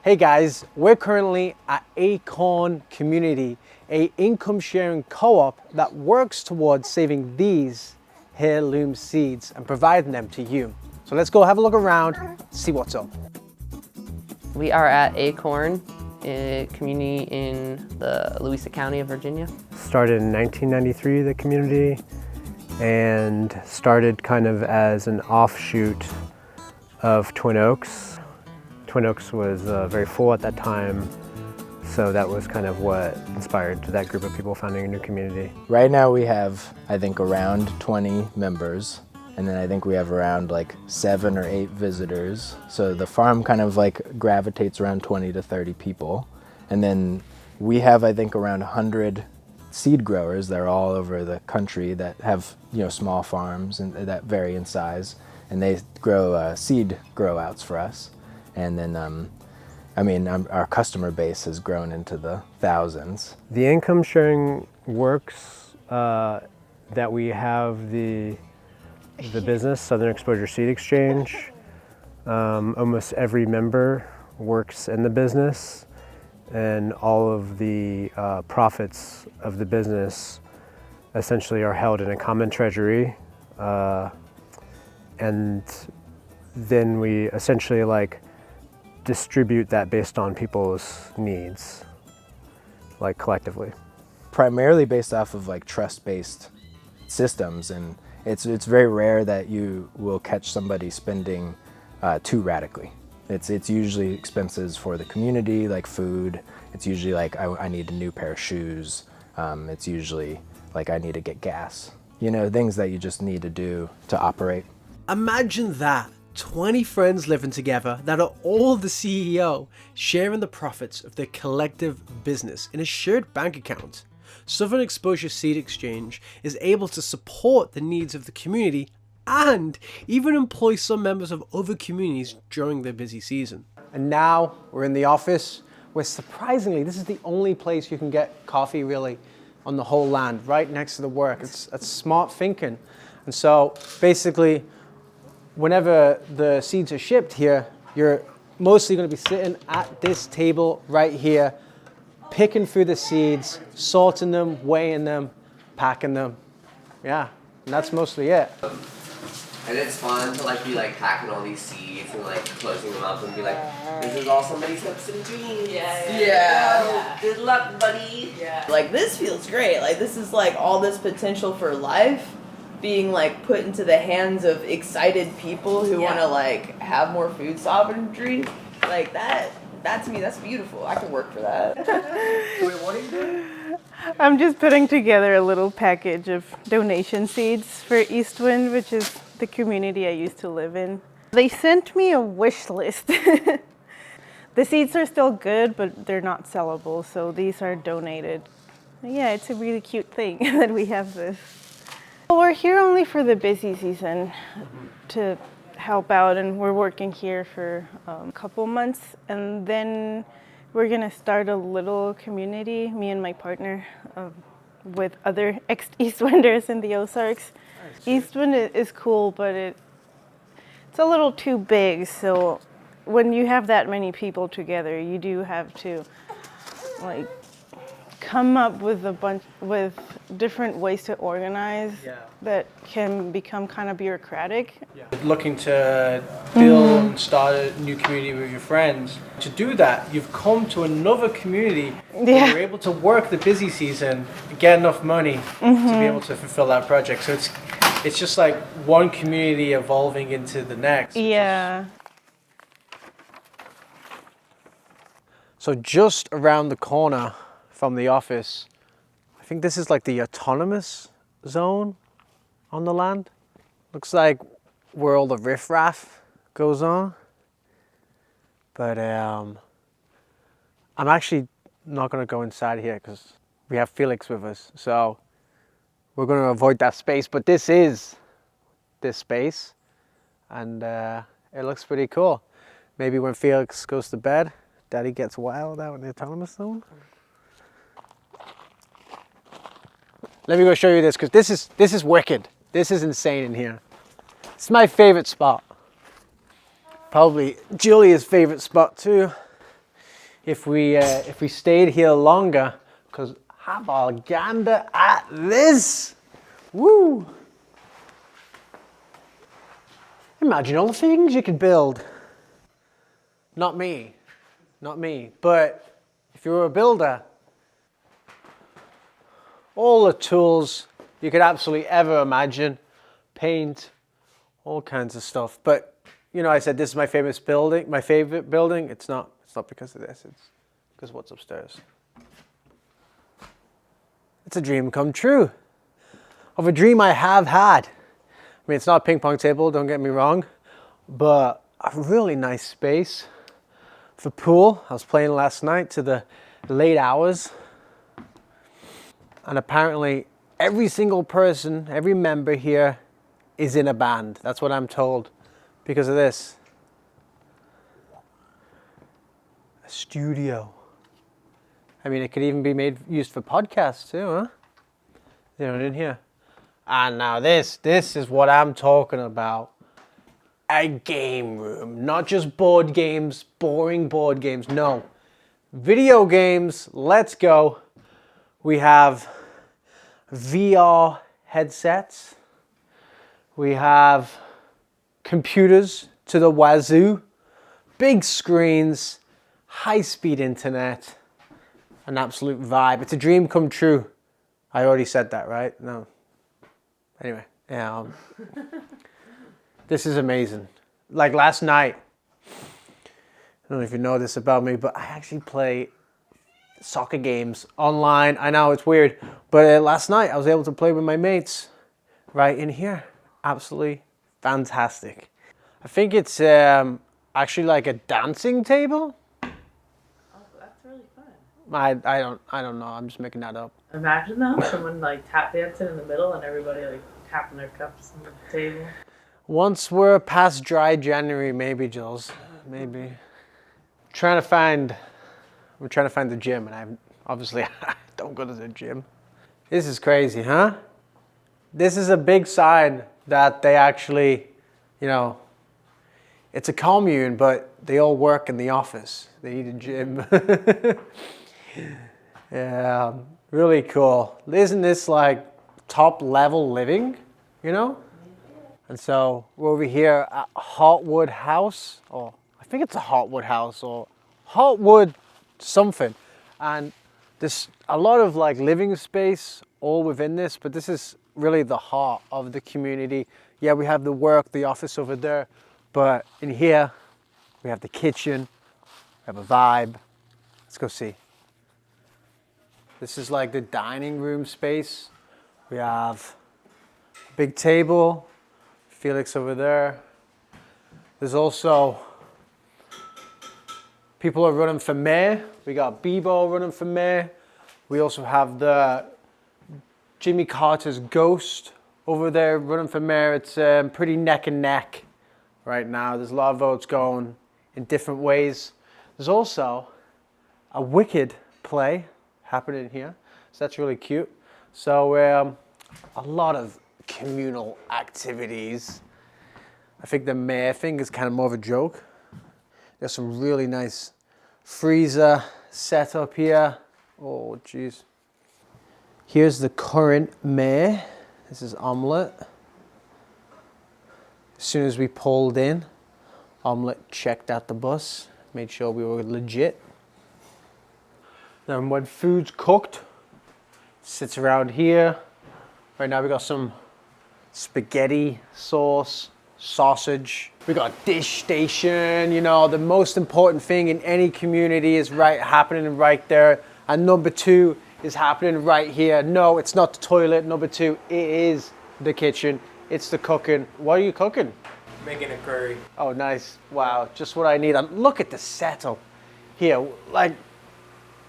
Hey guys, we're currently at Acorn Community, a income sharing co-op that works towards saving these heirloom seeds and providing them to you. So let's go have a look around, see what's up. We are at Acorn Community in the Louisa County of Virginia. Started in 1993, the community, and started kind of as an offshoot of Twin Oaks. Twin Oaks was very full at that time, so that was kind of what inspired that group of people founding a new community. Right now we have, I think, around 20 members, and then I think we have around like 7 or 8 visitors. So the farm kind of like gravitates around 20 to 30 people. And then we have, I think, around 100 seed growers that are all over the country that have, small farms and that vary in size, and they grow seed grow outs for us. And then, our customer base has grown into the thousands. The income sharing works that we have the business, Southern Exposure Seed Exchange. Almost every member works in the business, and all of the profits of the business essentially are held in a common treasury. And then we essentially distribute that based on people's needs, collectively. Primarily based off of trust-based systems, and it's very rare that you will catch somebody spending too radically. It's usually expenses for the community, like food. It's usually I need a new pair of shoes. It's usually I need to get gas. Things that you just need to do to operate. Imagine that, 20 friends living together that are all the CEO, sharing the profits of their collective business in a shared bank account. Southern Exposure Seed Exchange is able to support the needs of the community and even employ some members of other communities during their busy season. And now we're in the office, where surprisingly this is the only place you can get coffee really on the whole land, right next to the work. It's smart thinking. And so basically, whenever the seeds are shipped here, you're mostly going to be sitting at this table right here, picking through the seeds, sorting them, weighing them, packing them. Yeah, and that's mostly it. And it's fun to be packing all these seeds and closing them up and be this is all somebody's hopes and dreams. Yeah. Good luck, buddy. Yeah. This feels great. This is all this potential for life being put into the hands of excited people who want to have more food sovereignty. That to me, that's beautiful. I can work for that. Wait, what are you doing? I'm just putting together a little package of donation seeds for Eastwind, which is the community I used to live in. They sent me a wish list. The seeds are still good, but they're not sellable, so these are donated. Yeah, it's a really cute thing that we have this. Well, we're here only for the busy season to help out, and we're working here for a couple months, and then we're gonna start a little community, me and my partner, with other ex-Eastwinders in the Ozarks. Eastwind is cool, but it's a little too big, so when you have that many people together, you do have to come up with different ways to organize that can become kind of bureaucratic. Looking to build and start a new community with your friends. To do that, you've come to another community where you're able to work the busy season and get enough money to be able to fulfill that project. So it's just one community evolving into the next. Yeah. So just around the corner from the office, I think this is the autonomous zone on the land. Looks like where all the riffraff goes on. But I'm actually not going to go inside here because we have Felix with us. So we're going to avoid that space. But this is this space, and it looks pretty cool. Maybe when Felix goes to bed, Daddy gets wild out in the autonomous zone. Let me go show you this, because this is wicked. This is insane in here. It's my favorite spot. Probably Julia's favorite spot too. if we stayed here longer, because have a gander at this. Woo! Imagine all the things you could build. Not me, but if you were a builder, all the tools you could absolutely ever imagine, paint, all kinds of stuff. But you know, I said this is my favorite building. It's not because of this. It's because of what's upstairs. It's a dream come true of a dream I have had. I mean, it's not a ping pong table, don't get me wrong, but a really nice space for pool. I was playing last night to the late hours, and apparently every single person, every member here is in a band. That's what I'm told because of this. A studio. I mean, it could even be used for podcasts too, huh? You know, in here. And now this is what I'm talking about. A game room. Not just board games, boring board games. No. Video games. Let's go. We have VR headsets. We have computers to the wazoo. Big screens. High-speed internet. An absolute vibe. It's a dream come true. I already said that, right? No. Anyway, yeah. This is amazing. Like last night, I don't know if you know this about me, but I actually play soccer games online. I know it's weird, but last night I was able to play with my mates right in here. Absolutely fantastic. I think it's actually like a dancing table. That's really fun. I don't know. I'm just making that up. Imagine though, someone like tap dancing in the middle and everybody like tapping their cups on the table. Once we're past dry January, maybe, Jules. Maybe. We're trying to find the gym, and I don't go to the gym. This is crazy, huh? This is a big sign that they actually, you know, it's a commune, but they all work in the office. They need a gym. Yeah, really cool. Isn't this like top level living, you know? And so we're over here at Hotwood House, or I think it's a Hotwood House or Hotwood something. And there's a lot of like living space all within this, but this is really the heart of the community. Yeah, we have the work, the office over there, but in here we have the kitchen, we have a vibe. Let's go see. This is like the dining room space. We have a big table, Felix over there. There's also people are running for mayor. We got Bebo running for mayor. We also have the Jimmy Carter's ghost over there running for mayor. It's pretty neck and neck right now. There's a lot of votes going in different ways. There's also a Wicked play happening here, so that's really cute. So a lot of communal activities. I think the mayor thing is kind of more of a joke. There's some really nice freezer set up here. Oh, geez. Here's the current mayor. This is Omelette. As soon as we pulled in, Omelette checked out the bus, made sure we were legit. Then when food's cooked, sits around here. Right now we got some spaghetti sauce, sausage. We got a dish station. You know, the most important thing in any community is happening right there. And number two is happening right here. No, it's not the toilet. Number two, it is the kitchen. It's the cooking. What are you cooking? Making a curry. Oh, nice. Wow, just what I need. And look at the setup here. Like,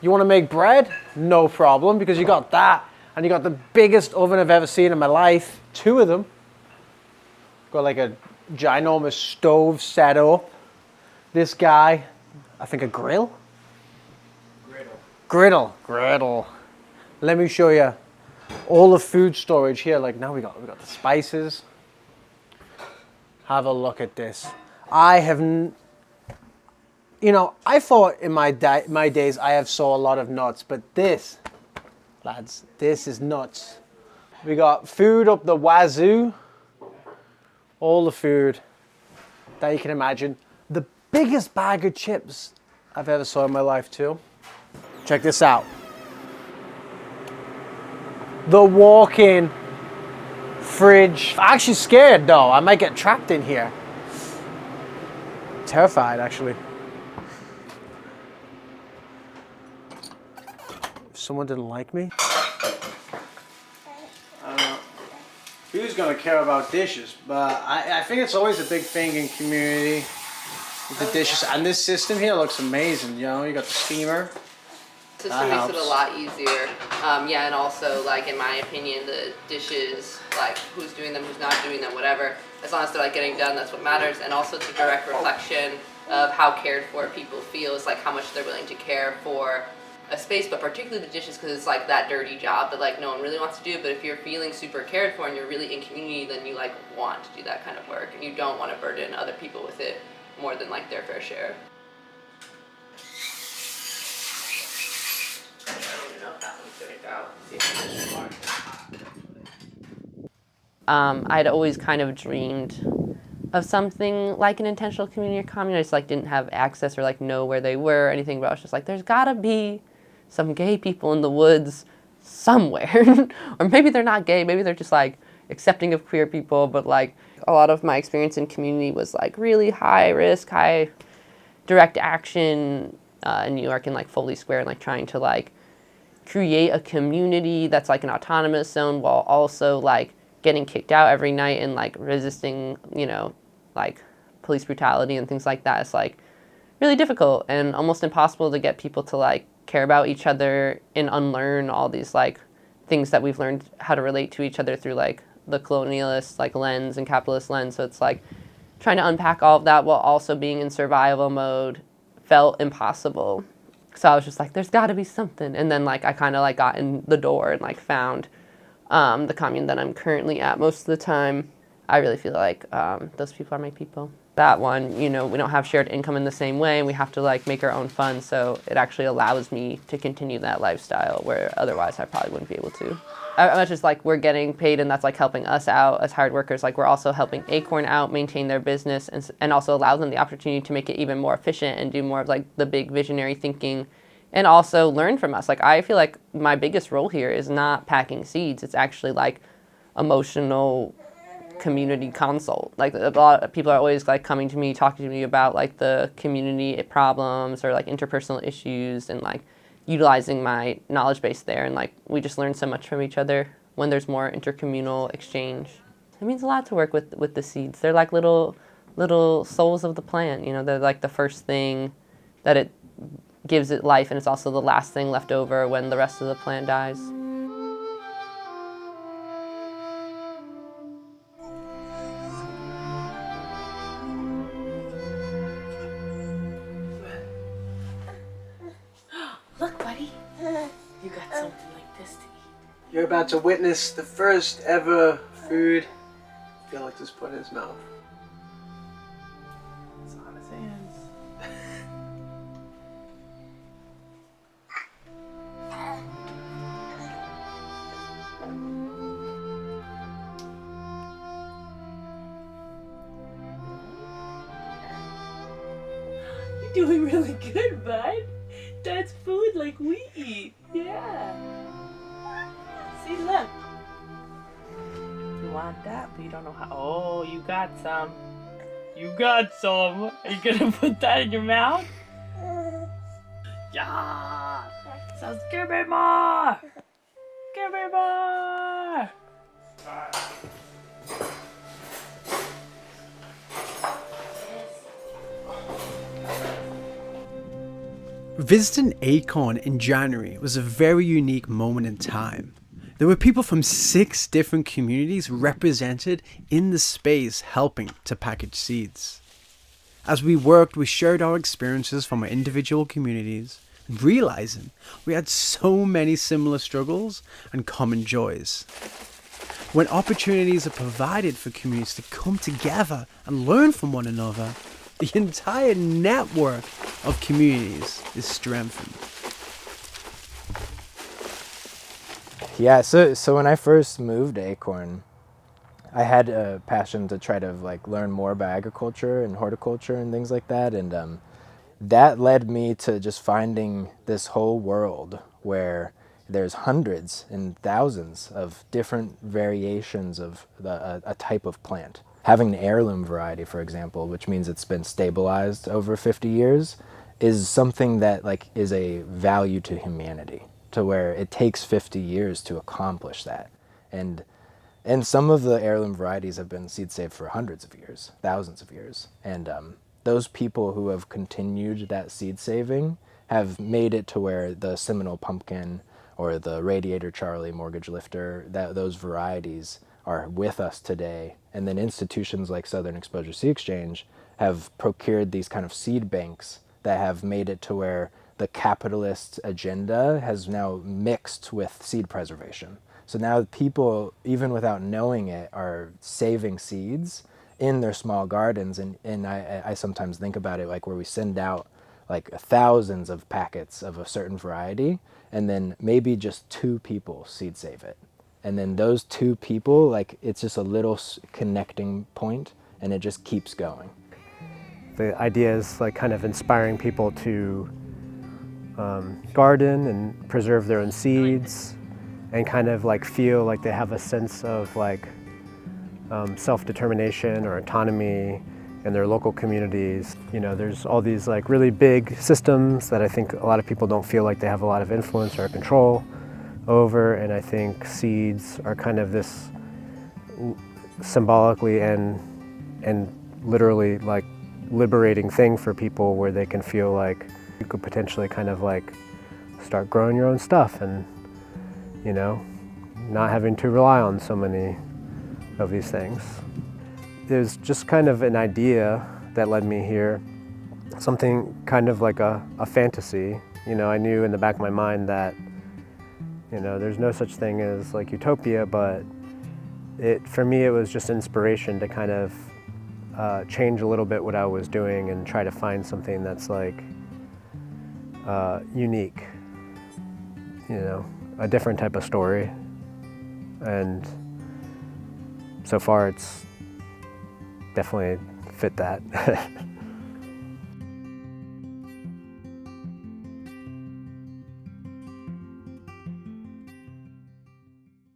you want to make bread? No problem, because you got that. And you got the biggest oven I've ever seen in my life. 2 of them. Got like a ginormous stove set up. This guy, I think a grill? Griddle. Let me show you all the food storage here. Like now we got the spices. Have a look at this. you know, I thought in my days I have saw a lot of nuts, but this, lads, this is nuts. We got food up the wazoo. All the food that you can imagine. The biggest bag of chips I've ever saw in my life too. Check this out. The walk-in fridge. I'm actually scared though. I might get trapped in here. Terrified actually. If someone didn't like me. Who's gonna care about dishes? But I think it's always a big thing in community with the dishes. And this system here looks amazing. You know, you got the steamer. System makes it a lot easier. Yeah, and also, like, in my opinion, the dishes, like, who's doing them, who's not doing them, whatever, as long as they're, like, getting done, that's what matters. And also it's a direct reflection of how cared for people feel. It's like how much they're willing to care for a space, but particularly the dishes, because it's like that dirty job that like no one really wants to do. But if you're feeling super cared for and you're really in community, then you like want to do that kind of work, and you don't want to burden other people with it more than like their fair share. I don't even know if that one's gonna go. See if it's more. I'd always kind of dreamed of something like an intentional community or commune. I just like didn't have access or like know where they were or anything, but I was just like, there's gotta be some gay people in the woods somewhere. Or maybe they're not gay, maybe they're just like accepting of queer people, but like a lot of my experience in community was like really high risk, high direct action in New York and like Foley Square, and like trying to like create a community that's like an autonomous zone while also like getting kicked out every night and like resisting, you know, like police brutality and things like that. It's like really difficult and almost impossible to get people to like care about each other and unlearn all these like things that we've learned how to relate to each other through like the colonialist like lens and capitalist lens. So it's like trying to unpack all of that while also being in survival mode felt impossible. So I was just like, there's got to be something. And then like I kind of like got in the door and like found the commune that I'm currently at most of the time. I really feel like those people are my people. That one, you know, we don't have shared income in the same way, and we have to like make our own funds, so it actually allows me to continue that lifestyle where otherwise I probably wouldn't be able to. As much as like we're getting paid and that's like helping us out as hired workers, like we're also helping Acorn out, maintain their business, and also allow them the opportunity to make it even more efficient and do more of like the big visionary thinking and also learn from us. Like I feel like my biggest role here is not packing seeds, it's actually like emotional community consult. Like a lot of people are always like coming to me, talking to me about like the community problems or like interpersonal issues, and like utilizing my knowledge base there. And like we just learn so much from each other when there's more intercommunal exchange. It means a lot to work with the seeds. They're like little souls of the plant, you know. They're like the first thing that it gives it life, and it's also the last thing left over when the rest of the plant dies. Look, buddy. You got something like this to eat. You're about to witness the first ever food Felix has put in his mouth. It's on his hands. You're doing really good, bud. That's food like we eat. Yeah. See, look. You want that, but you don't know how. Oh, you got some. You got some. Are you gonna put that in your mouth? Yeah. So give me more. Give me more. Visiting Acorn in January was a very unique moment in time. There were people from 6 different communities represented in the space helping to package seeds. As we worked, we shared our experiences from our individual communities, realizing we had so many similar struggles and common joys. When opportunities are provided for communities to come together and learn from one another, the entire network of communities is strengthened. Yeah, so when I first moved to Acorn, I had a passion to try to like learn more about agriculture and horticulture and things like that, and that led me to just finding this whole world where there's hundreds and thousands of different variations of a type of plant. Having an heirloom variety, for example, which means it's been stabilized over 50 years, is something that like is a value to humanity, to where it takes 50 years to accomplish that. And some of the heirloom varieties have been seed saved for hundreds of years, thousands of years. And those people who have continued that seed saving have made it to where the Seminole pumpkin or the Radiator Charlie mortgage lifter, that those varieties are with us today. And then institutions like Southern Exposure Seed Exchange have procured these kind of seed banks that have made it to where the capitalist agenda has now mixed with seed preservation. So now people, even without knowing it, are saving seeds in their small gardens. And I sometimes think about it like where we send out like thousands of packets of a certain variety, and then maybe just 2 people seed save it. And then those 2 people, like it's just a little connecting point, and it just keeps going. The idea is like kind of inspiring people to garden and preserve their own seeds, and kind of like feel like they have a sense of like self-determination or autonomy in their local communities. You know, there's all these like really big systems that I think a lot of people don't feel like they have a lot of influence or control over, and I think seeds are kind of this symbolically and literally like liberating thing for people, where they can feel like you could potentially kind of like start growing your own stuff, and you know, not having to rely on so many of these things. There's just kind of an idea that led me here, something kind of like a fantasy. You know, I knew in the back of my mind that, you know, there's no such thing as like utopia, but for me it was just inspiration to kind of change a little bit what I was doing and try to find something that's like unique, you know, a different type of story. And so far it's definitely fit that.